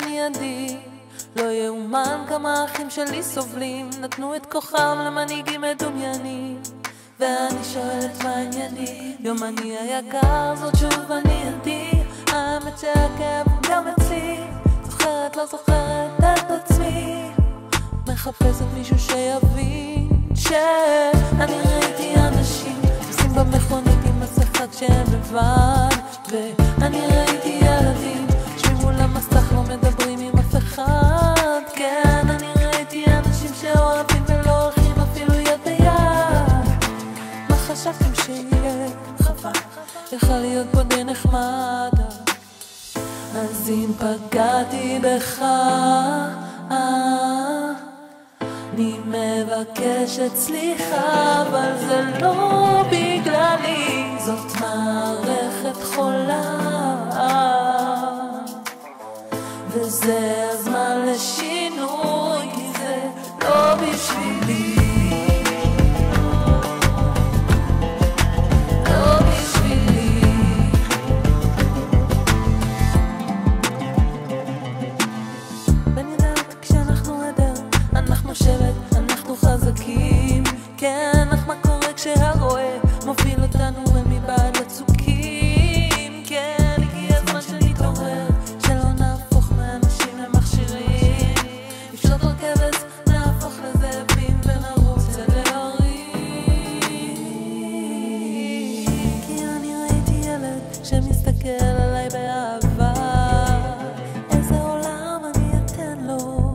אני עדי. לא יאומן כמה אחים שלי סובלים, נתנו את כוחם למנהיגים מדומיינים. ואני שואלת מה ענייני, יומני היקר, זאת שוב אני עדי. האמת שהכאב גם אצלי, זוכרת לא זוכרת את עצמי, מחפשת מישהו שיבין שאני ראיתי אנשים עושים במכונית עם מסכה כשהם לבד, ואני ראיתי ילדים יושבים מול המסך לא מדברים עם אף אחד. כן, אני ראיתי אנשים שאוהבים ולא הולכים אפילו יד ביד. מה חשבתם שיהיה? חבל, יכל להיות פה די נחמד. אז אם פגעתי בך, אני מבקשת סליחה, אבל זה לא בגללי, זאת מערכת חולה, וזה הזמן לשינוי, כי זה לא בשבילי. אנחנו חזקים, כן, אך מה קורה כשהרועה מוביל אותנו ומבעד לצוקים? כן, הגיע הזמן שנתעורר, שלא נהפוך מאנשים למכשירים, לפשוט רכבת, נהפוך לזאבים ונרוץ אל ההרים. כי אני ראיתי ילד שמסתכל עליי באהבה, איזה עולם אני אתן לו,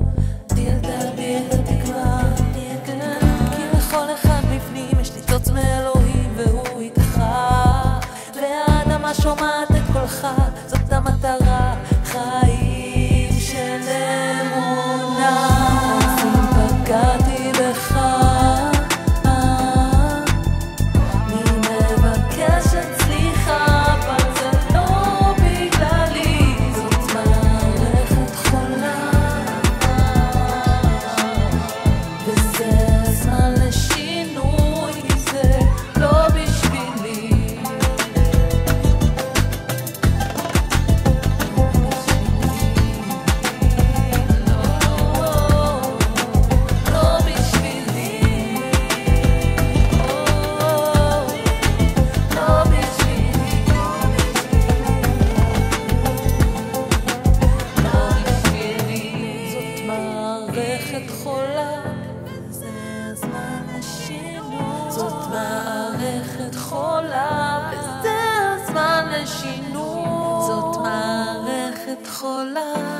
ניצוץ מאלוהים והוא איתך, והאדמה שומעת את קולך, זאת המטרה, חיים של אמונה. אז אם פגעתי בך, אני מבקשת סליחה, אבל זה לא בגללי, זאת מערכת חולה, וזה הזמן לשינוי, לא בשבילי. לא בשבילי. לא בשבילי. לא בשבילי. זאת מערכת חולה, וזה הזמן לשינוי. זאת מערכת חולה, וזה הזמן לשינוי. זאת מערכת חולה.